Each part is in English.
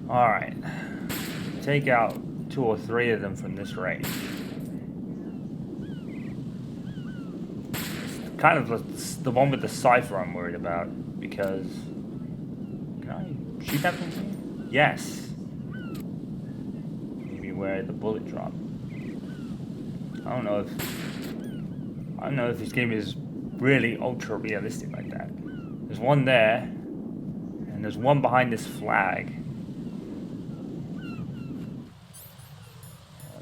Alright. Take out 2 or 3 of them from this range. It's kind of the one with the cipher I'm worried about, because... Can I shoot that from here? Yes. Maybe where the bullet dropped. I don't know if this game is really ultra realistic like that. There's one there, and there's one behind this flag.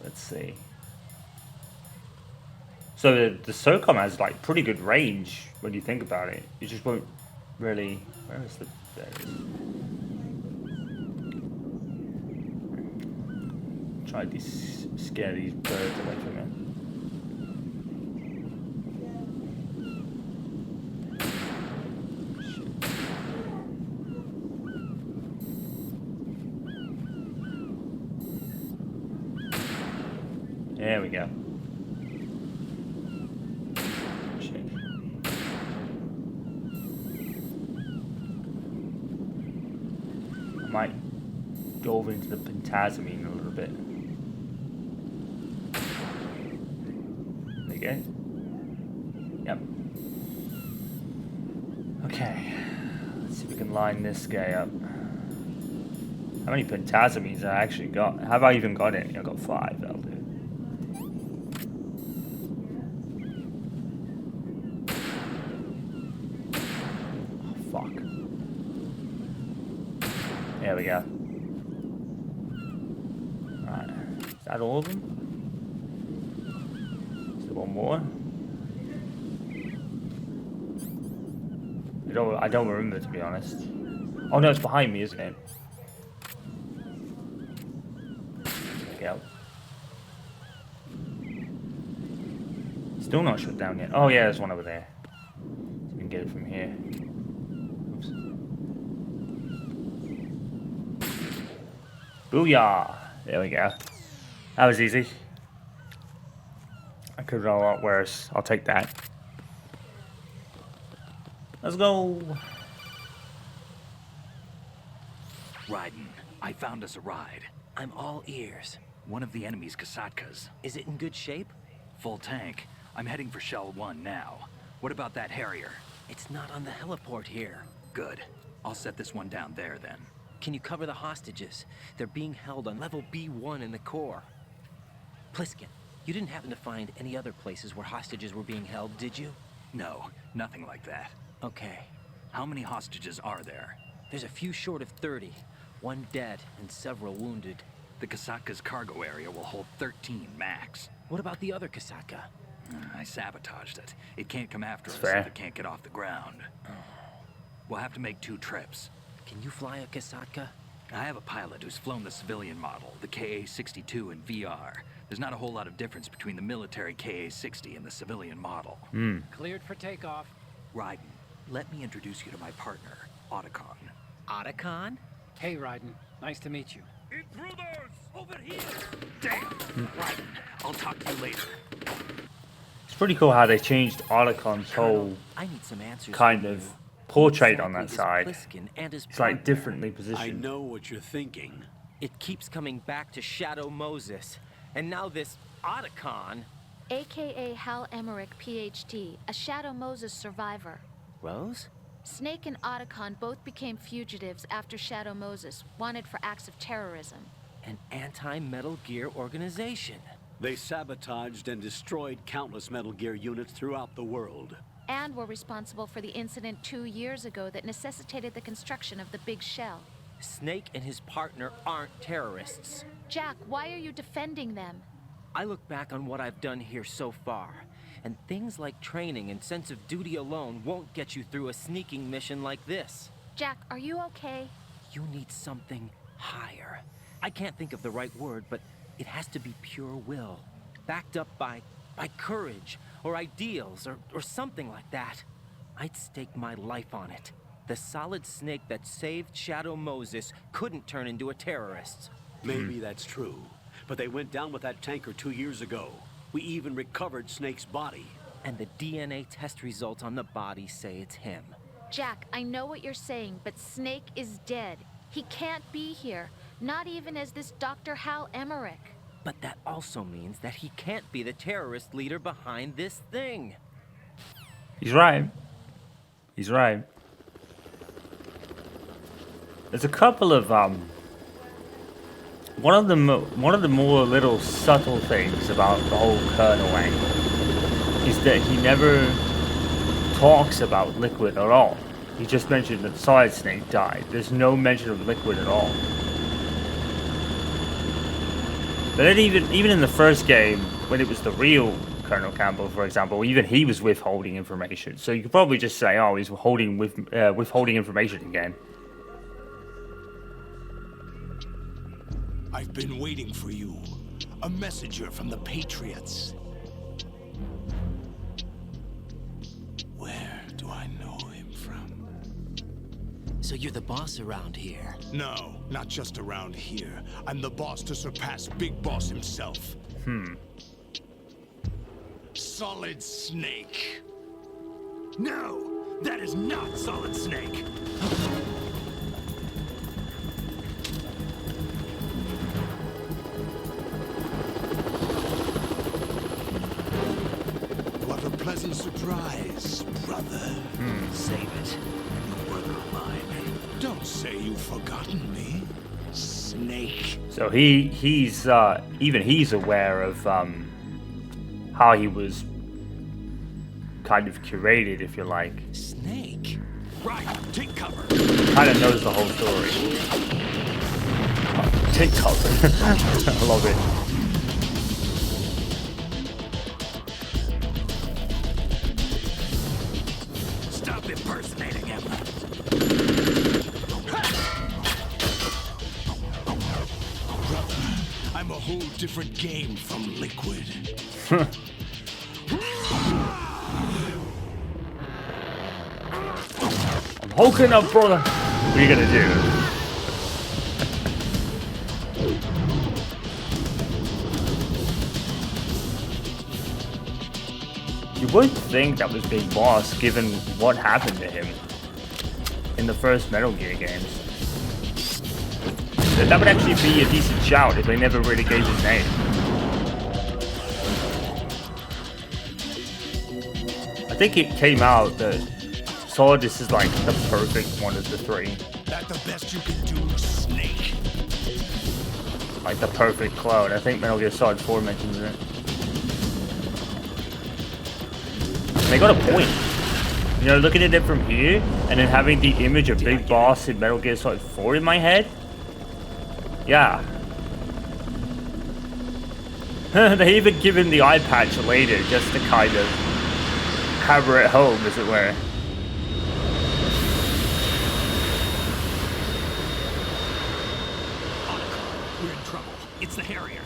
Let's see. So the SOCOM has like pretty good range when you think about it. You just won't really. Where is the? There it is. Try to scare these birds away from it. There we go. Shit. I might dove into the pentazamine a little bit. There you go. Yep. Okay. Let's see if we can line this guy up. How many pentazamines I actually got? Have I even got any? I got 5. That'll do. There we go. Alright. Is that all of them? Is there one more? I don't remember, to be honest. Oh no, it's behind me, isn't it? There we go. Still not shut down yet. Oh yeah, there's one over there. So we can get it from here. Booyah! There we go. That was easy. I could have done a lot worse. I'll take that. Let's go. Raiden, I found us a ride. I'm all ears. One of the enemy's Kasatkas. Is it in good shape? Full tank. I'm heading for Shell 1 now. What about that Harrier? It's not on the heliport here. Good. I'll set this one down there then. Can you cover the hostages? They're being held on level B1 in the core. Pliskin, you didn't happen to find any other places where hostages were being held, did you? No, nothing like that. Okay. How many hostages are there? There's a few short of 30. 1 dead and several wounded. The Kasatka's cargo area will hold 13 max. What about the other Kasatka? I sabotaged it. It can't come after us fair. if it can't get off the ground. We'll have to make 2 trips. Can you fly a Kasatka? I have a pilot who's flown the civilian model, the KA-62 in VR. There's not a whole lot of difference between the military KA-60 and the civilian model. Cleared for takeoff. Raiden, let me introduce you to my partner, Otacon. Otacon? Hey, Raiden. Nice to meet you. Intruders! Over here! Damn! Raiden, I'll talk to you later. It's pretty cool how they changed Otacon's whole I need some answers kind from of you. portrait on Exactly that is side. Pliskin and his It's like partner? differently I positioned. know what you're thinking. It keeps coming back to Shadow Moses. And now this Otacon. AKA Hal Emmerich, PhD, a Shadow Moses survivor. Rose? Snake and Otacon both became fugitives after Shadow Moses, wanted for acts of terrorism. An anti-Metal Gear organization. They sabotaged and destroyed countless Metal Gear units throughout the world. And were responsible for the incident 2 years ago that necessitated the construction of the Big Shell. Snake and his partner aren't terrorists. Jack, why are you defending them? I look back on what I've done here so far, and things like training and sense of duty alone won't get you through a sneaking mission like this. Jack, are you okay? You need something higher. I can't think of the right word, but it has to be pure will, backed up by courage, or ideals, or something like that. I'd stake my life on it. The solid Snake that saved Shadow Moses couldn't turn into a terrorist. Maybe that's true, but they went down with that tanker 2 years ago. We even recovered Snake's body. And the DNA test results on the body say it's him. Jack, I know what you're saying, but Snake is dead. He can't be here. Not even as this Dr. Hal Emmerich. But that also means that he can't be the terrorist leader behind this thing. He's right. He's right. There's a couple of one of the more little subtle things about the whole Colonel angle is that he never talks about Liquid at all. He just mentioned that Solid Snake died. There's no mention of Liquid at all. But then even in the first game, when it was the real Colonel Campbell, for example, even he was withholding information. So you could probably just say, oh, he's withholding information again. I've been waiting for you. A messenger from the Patriots. Where do I know him from? So you're the boss around here? No, not just around here. I'm the boss to surpass Big Boss himself. Solid Snake. No, that is not Solid Snake. What a pleasant surprise, brother. Save it. You work of mine. Don't say you've forgotten me, Snake. So he's aware of how he was kind of curated, if you like. Snake? Right, take cover. Kind of knows the whole story. Take cover. I love it. Stop impersonating him. I'm a whole different game from Liquid. I'm hulking up, brother. What are you gonna do? You would think that was Big Boss, given what happened to him in the first Metal Gear games. That would actually be a decent shout if they never really gave his name. I think it came out that Solidus is like the perfect one of the three. That the best you can do, Snake? Like the perfect clone. I think Metal Gear Solid 4 mentions it. They got a point. You know, looking at it from here, and then having the image of Big Boss in Metal Gear Solid 4 in my head. Yeah. They even given the eye patch later just to kind of hammer it home, as it were. We're in trouble. It's the Harrier.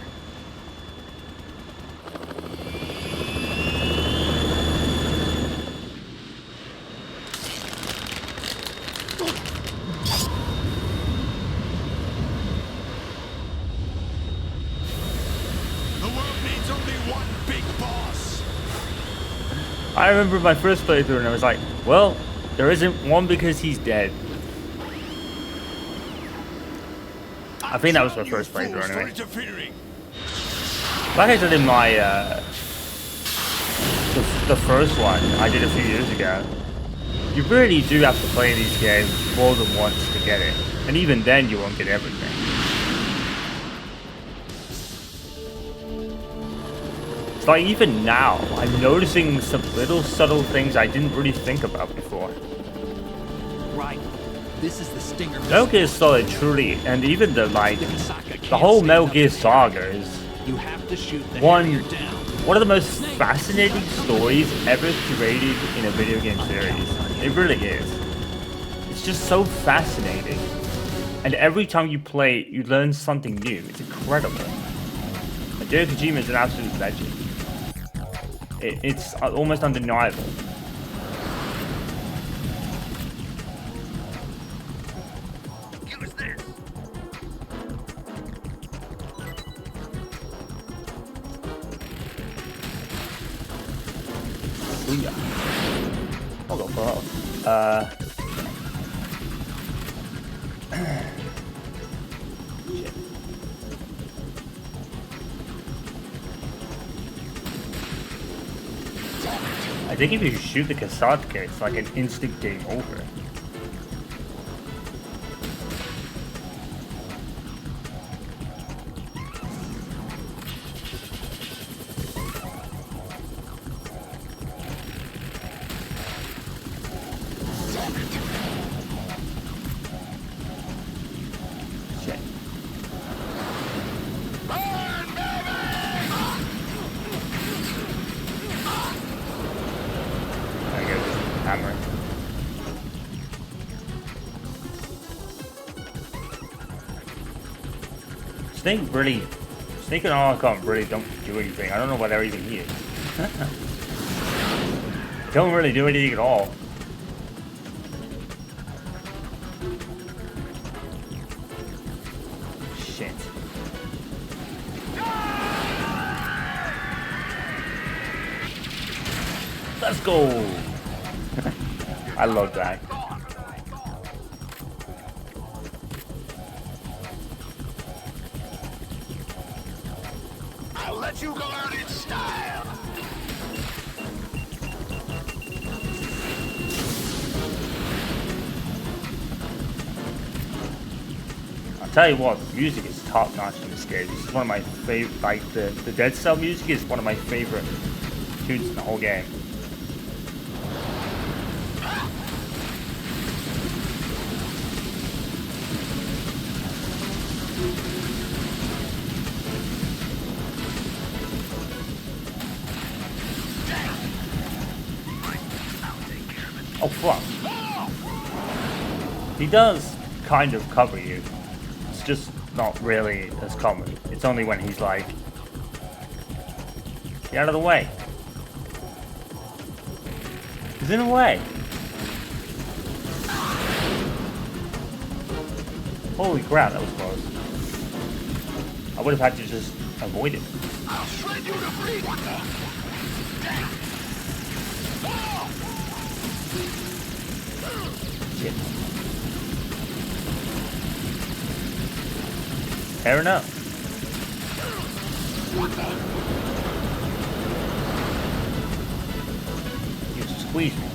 The world needs only one Big Boss. I remember my first playthrough and I was like, well, there isn't one because he's dead. I think that was my first playthrough anyway. Interfering. Like I said in my, the first one I did a few years ago, you really do have to play these games more than once to get it. And even then you won't get everything. It's like even now, I'm noticing some little subtle things I didn't really think about before. Right. This is the Stinger. Metal Gear Solid truly, and even the whole Metal Gear saga is You have to shoot the one Harrier down. one of the most fascinating stories ever created in a video game series. It really is. It's just so fascinating. And every time you play it, you learn something new. It's incredible. Hideo Kojima is an absolute legend. It's almost undeniable. Use this. Hold on, bro. Shit. think if you shoot the Kasatka, it's like an instant game over. Shit. I go hammer. Snake and Archon really don't do anything. I don't know why they're even here. Don't really do anything at all. Shit. Let's go! I love that. I'll let you go out in style. I'll tell you what, music is top notch in this game. This is one of my favorite, like the Dead Cell music is one of my favorite tunes in the whole game. Oh fuck. He does kind of cover you. It's just not really as common. It's only when he's like, get out of the way. He's in the way. Holy crap, that was close. I would have had to just avoid it. I'll shred you to free. What the? Shit. Fair enough. You squeeze me.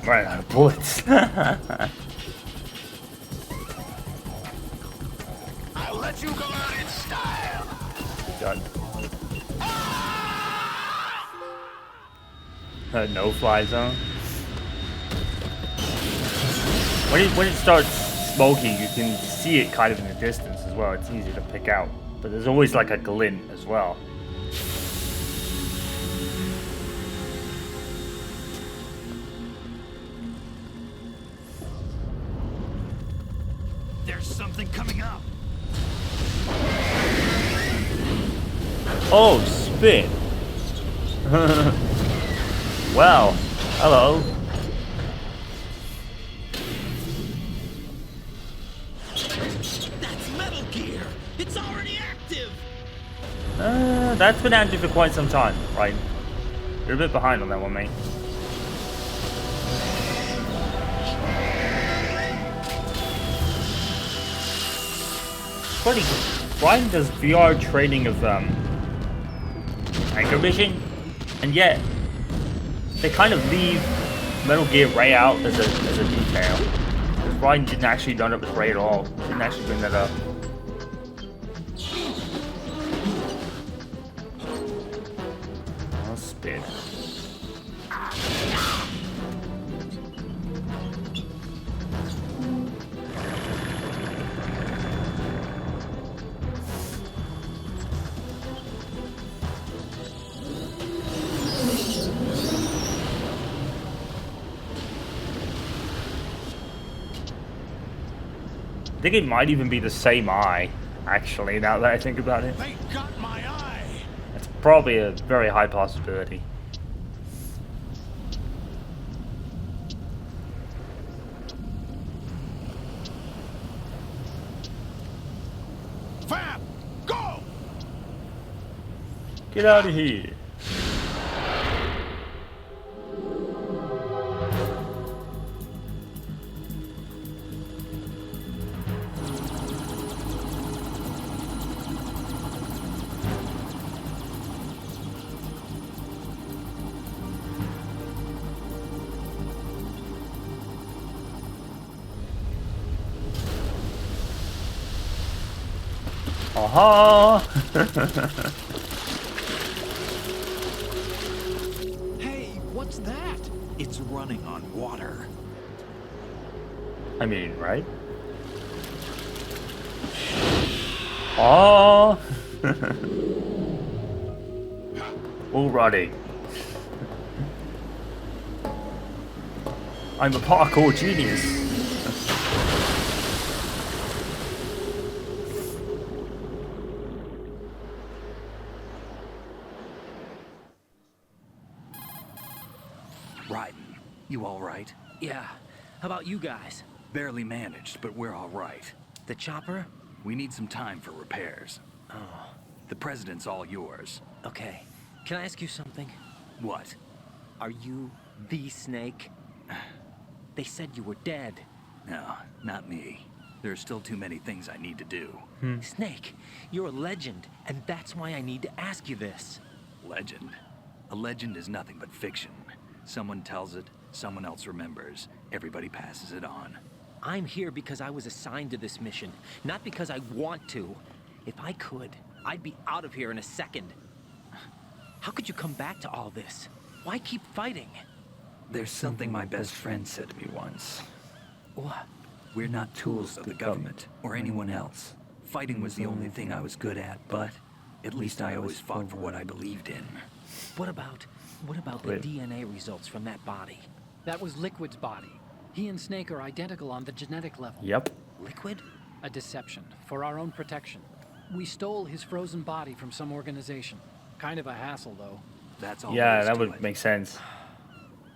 I'm running out of bullets. I'll let you go out in style. Done. No fly zone. When it starts smoking, you can see it kind of in the distance as well. It's easy to pick out, but there's always like a glint as well. There's something coming up. Oh, spit. Wow. Hello. That's Metal Gear. It's already active. That's been active for quite some time, right? You're a bit behind on that one, mate. Funny, Brian does VR training of Anchor Vision, and yet they kind of leave Metal Gear Ray out as a detail. Because Brian didn't actually done it with Ray at all. Didn't actually bring that up. Oh, spit. I think it might even be the same eye, actually, now that I think about it. They got my eye. It's probably a very high possibility. Fab, go! Get out of here. Aha! Hey, what's that? It's running on water. I mean, right? Oh! Alrighty. I'm a parkour genius. Raiden, you all right? Yeah. How about you guys? Barely managed, but we're all right. The chopper? We need some time for repairs. Oh, The president's all yours. okay. Can I ask you something? What? Are you the Snake? They said you were dead. No, not me. There are still too many things I need to do. Snake, you're a legend, and that's why I need to ask you this. Legend. A legend is nothing but fiction. Someone tells it, someone else remembers. Everybody passes it on. I'm here because I was assigned to this mission, not because I want to. If I could, I'd be out of here in a second. How could you come back to all this? Why keep fighting? There's something my best friend said to me once. What? We're not tools of the government or anyone else. Fighting was the only thing I was good at, but at least I always fought for what I believed in. What about the Wait. DNA results from that body? That was Liquid's body. He and Snake are identical on the genetic level. Yep. Liquid? A deception, for our own protection. We stole his frozen body from some organization. Kind of a hassle, though. That's all. Yeah, there is that to would it. make sense.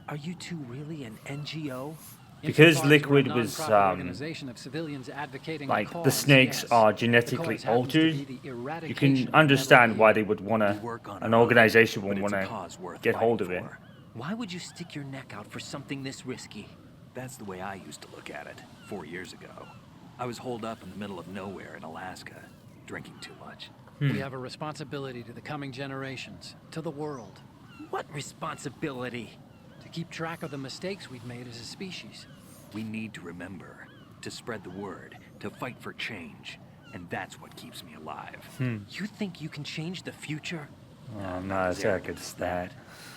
Are you two really an NGO? Because Insofar as we're a Liquid was, non-profit organization of civilians advocating a Like, the cause, snakes yes. are The genetically cause happens to altered. be the You eradication can of understand Metal why Gear. they would want We to, work on an our own, organization but would it's want a to cause worth get hold of fighting it. for. Why would you stick your neck out for something this risky? That's the way I used to look at it 4 years ago. I was holed up in the middle of nowhere in Alaska, drinking too much. We have a responsibility to the coming generations, to the world, What responsibility? to keep track of the mistakes we've made as a species. We need to remember, to spread the word, to fight for change. And that's what keeps me alive. You think you can change the future? Oh, no, it's like it's that.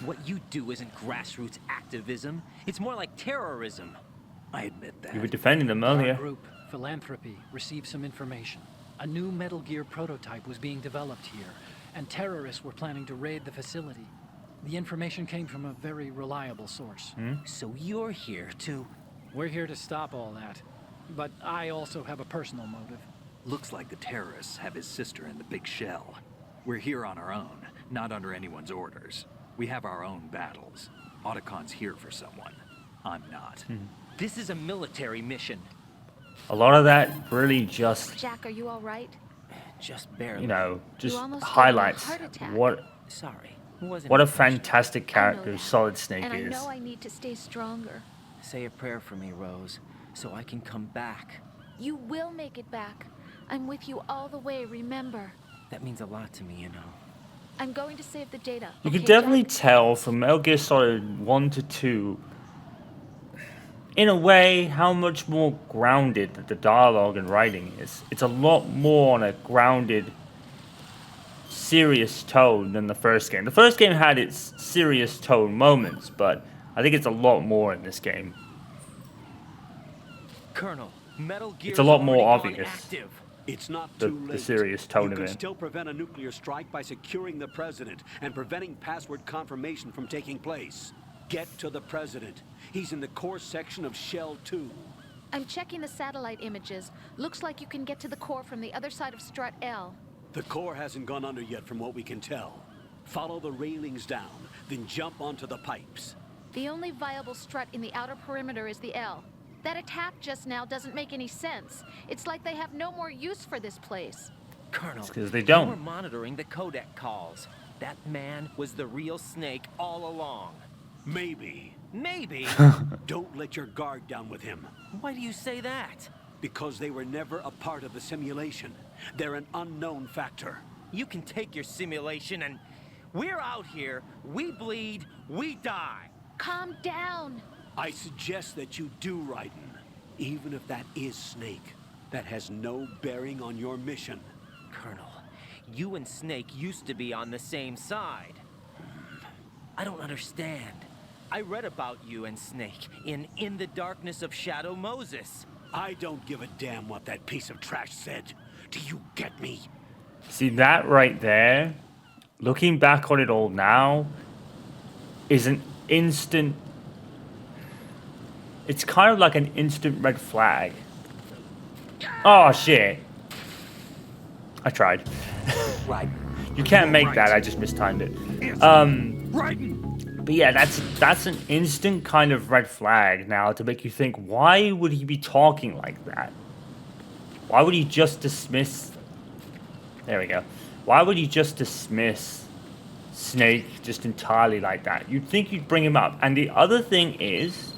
What you do isn't grassroots activism. It's more like terrorism. I admit that. You were defending them Our earlier. group, Philanthropy, received some information. A new Metal Gear prototype was being developed here, and terrorists were planning to raid the facility. The information came from a very reliable source. So you're here to... We're here to stop all that. But I also have a personal motive. Looks like the terrorists have his sister in the big shell. We're here on our own, not under anyone's orders. We have our own battles. Otacon's here for someone. I'm not. This is a military mission. A lot of that really just, Jack, are you all right? Just barely. you know, just almost gave me a highlights heart attack. Sorry. Wasn't what a intentional. fantastic I know character that. Solid Snake And I is. know I need to stay stronger. Say a prayer for me, Rose, so I can come back. You will make it back. I'm with you all the way, remember. That means a lot to me, you know. I'm going to save the data. You okay, can definitely Jack? tell from Metal Gear Solid 1 to 2, in a way, how much more grounded the dialogue and writing is. It's a lot more on a grounded, serious tone than the first game. The first game had its serious tone moments, but I think it's a lot more in this game. Colonel, Metal Gear It's a lot more already gone obvious. active. It's not The- too the late. serious tone you of can it. still prevent a nuclear strike by securing the president and preventing password confirmation from taking place. Get to the president. He's in the core section of Shell 2. I'm checking the satellite images. Looks like you can get to the core from the other side of Strut L. The core hasn't gone under yet from what we can tell. Follow the railings down, then jump onto the pipes. The only viable strut in the outer perimeter is the L. That attack just now doesn't make any sense. It's like they have no more use for this place. Colonel, It's 'cause they you don't. were monitoring the codec calls. That man was the real Snake all along. Maybe. Maybe. Don't let your guard down with him. Why do you say that? Because they were never a part of the simulation. They're an unknown factor. You can take your simulation and... We're out here, we bleed, we die. Calm down. I suggest that you do, Raiden. Even if that is Snake. That has no bearing on your mission. Colonel, you and Snake used to be on the same side. I don't understand. I read about you and Snake in the Darkness of Shadow Moses. I don't give a damn what that piece of trash said. Do you get me? See, that right there, looking back on it all now, is an instant... It's kind of like an instant red flag. Oh, shit. I tried. Right. You can't make that, I just mistimed it. But yeah, that's an instant kind of red flag now to make you think, why would he be talking like that? Why would he just dismiss... There we go. Why would he just dismiss Snake just entirely like that? You'd think you'd bring him up. And the other thing is...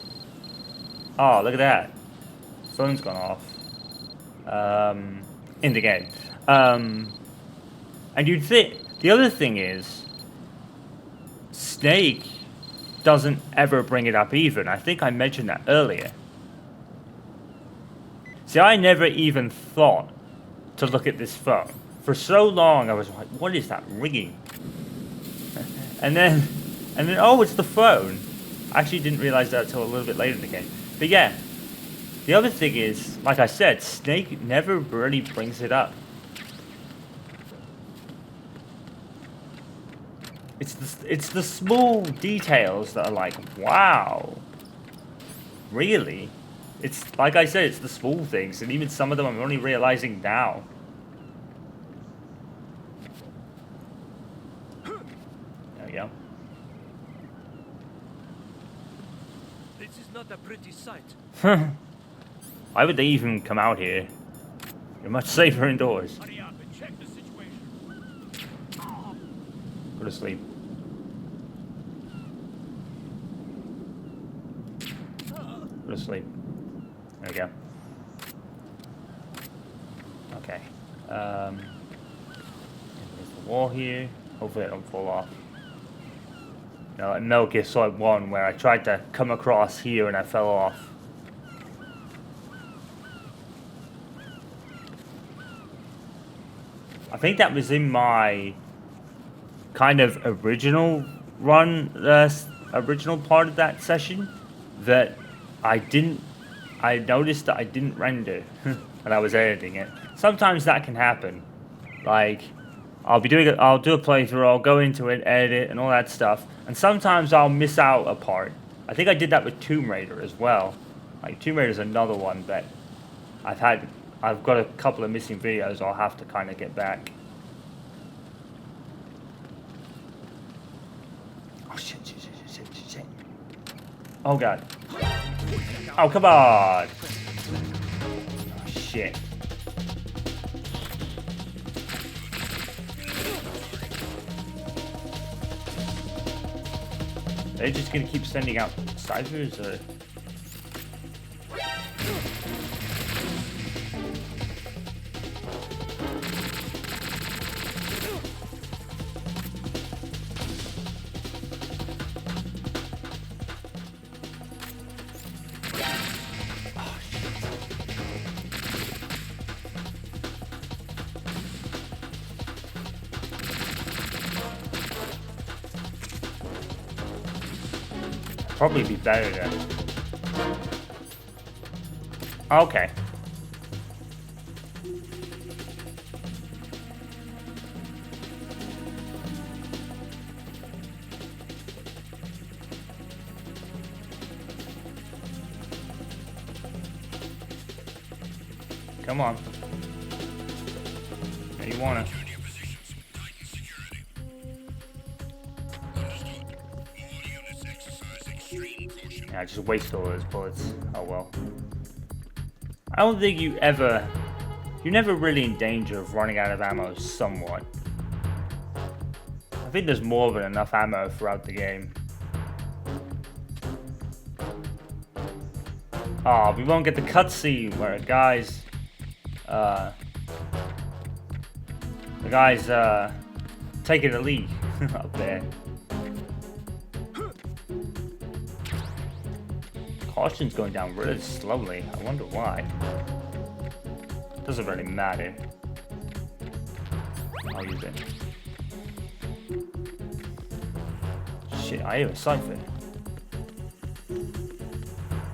Oh, look at that. Phone's gone off. In the game. And you'd think... The other thing is... Snake doesn't ever bring it up either. And I think I mentioned that earlier. See, I never even thought to look at this phone. For so long, I was like, what is that ringing? And then, oh, it's the phone. I actually didn't realize that until a little bit later in the game. But yeah, the other thing is, like I said, Snake never really brings it up. It's the small details that are like, wow, really? It's like I said, it's the small things, and even some of them I'm only realizing now. There we go. This is not a pretty sight. Why would they even come out here? You're much safer indoors. Hurry up and check the situation. Go to sleep. Go to sleep. There we go. Okay. There's the wall here. Hopefully I don't fall off. No, like Metal Gear Solid 1 where I tried to come across here and I fell off. I think that was in my kind of original run, original part of that session that I noticed that I didn't render when I was editing it. Sometimes that can happen. Like, I'll do a playthrough, I'll go into it, edit it, and all that stuff. And sometimes I'll miss out a part. I think I did that with Tomb Raider as well. Like, Tomb Raider is another one that I've got a couple of missing videos I'll have to kind of get back. Oh, shit. Oh, God. Oh, come on. Oh, shit. They're just gonna keep sending out ciphers, or... Probably be better then. Okay. Come on. There you want it. I just waste all those bullets. Oh well. I don't think you're never really in danger of running out of ammo somewhat. I think there's more than enough ammo throughout the game. Oh, we won't get the cutscene where the guy's taking a leak up there. Caution's going down really slowly. I wonder why. Doesn't really matter. I'll use it. Shit, I hear a siphon.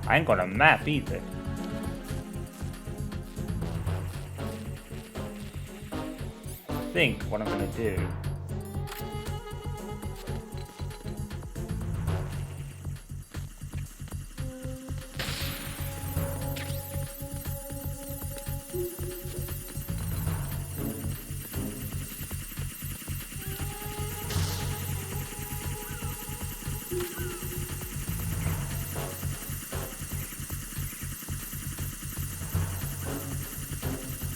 I ain't got a map either. I think what I'm gonna do.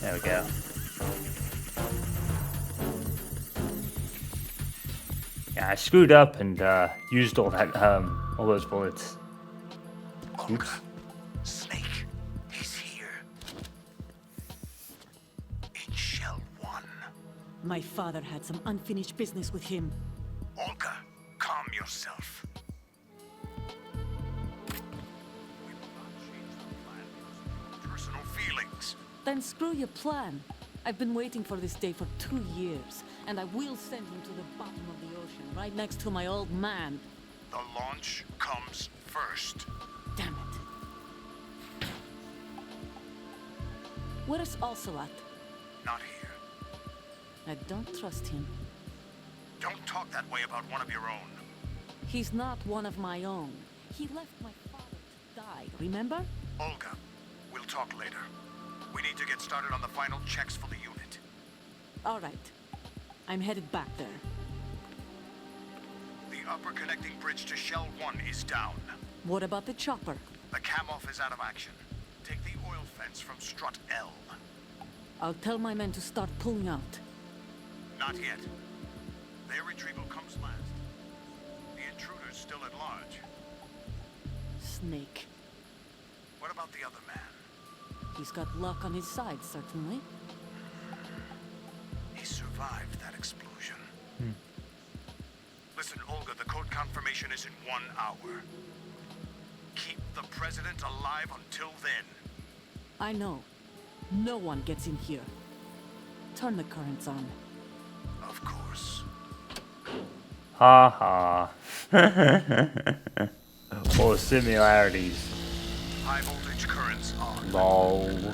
There we go. Yeah, I screwed up and used all those bullets. Oops. Snake, he's here. In Shell 1. My father had some unfinished business with him. Olga, calm yourself. We will not change the plan because of personal feelings. Then screw your plan. I've been waiting for this day for 2 years, and I will send him to the bottom of the ocean, right next to my old man. The launch comes first. Damn it. Where's Ocelot? Not here. I don't trust him. Don't talk that way about one of your own. He's not one of my own. He left my father to die, remember? Olga, we'll talk later. We need to get started on the final checks for the unit. All right. I'm headed back there. The upper connecting bridge to Shell 1 is down. What about the chopper? The cam-off is out of action. Take the oil fence from strut L. I'll tell my men to start pulling out. Not yet. Their retrieval comes last. The intruder's still at large. Snake. What about the other man? He's got luck on his side, certainly. He survived that explosion. Listen, Olga, the code confirmation is in 1 hour. Keep the president alive until then. I know. No one gets in here. Turn the currents on. Of course. Ha ha. All the similarities. High voltage currents on. Lol.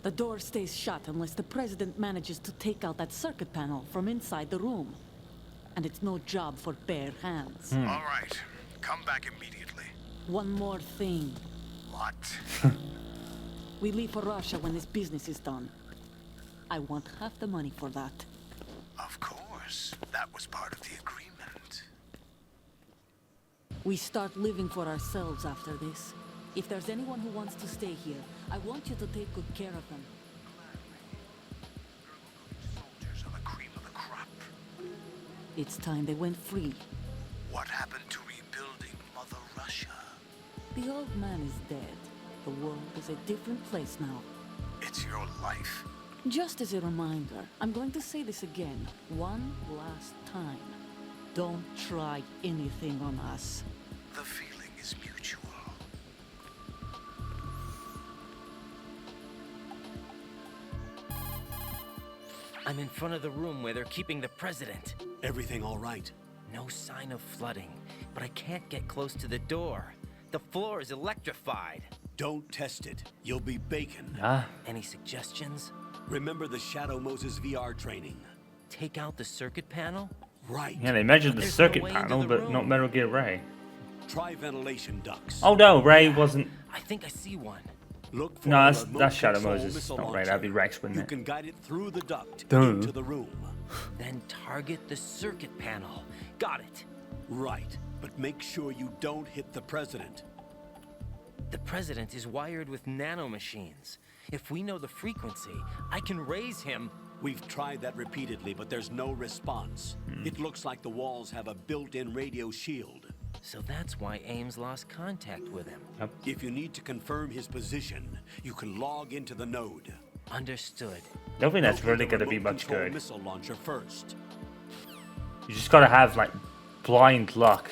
The door stays shut unless the president manages to take out that circuit panel from inside the room. And it's no job for bare hands. All right. Come back immediately. One more thing. What? We leave for Russia when this business is done. I want half the money for that. Of course. That was part of the agreement. We start living for ourselves after this. If there's anyone who wants to stay here, I want you to take good care of them. Soldiers are the cream of the crop. It's time they went free. What happened to rebuilding Mother Russia? The old man is dead. The world is a different place now. It's your life. Just as a reminder, I'm going to say this again, one last time. Don't try anything on us. The feeling is mutual. I'm in front of the room where they're keeping the president. Everything all right? No sign of flooding, but I can't get close to the door. The floor is electrified. Don't test it. You'll be bacon. Ah. Any suggestions? Remember the Shadow Moses VR training? Take out the circuit panel? Right. Yeah, they measured the There's no circuit way into panel, the but room. not Metal Gear Ray. Try ventilation ducts. Oh no, Ray wasn't. I think I see one. Look for No, a that's remote Shadow control Moses, missile not Ray. launcher. That'd be Rex, wouldn't You it? can guide it through the duct Duh. into the room. Then target the circuit panel. Got it. Right, but make sure you don't hit the president. The president is wired with nanomachines. If we know the frequency, I can raise him. We've tried that repeatedly, but there's no response. It looks like the walls have a built-in radio shield. So that's why Ames lost contact with him. If you need to confirm his position, you can log into the node. Understood. Don't think that's Locate really the gonna be remote much control good. Missile launcher first. You just gotta have like blind luck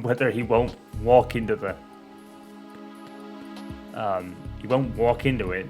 whether he won't walk into the he won't walk into it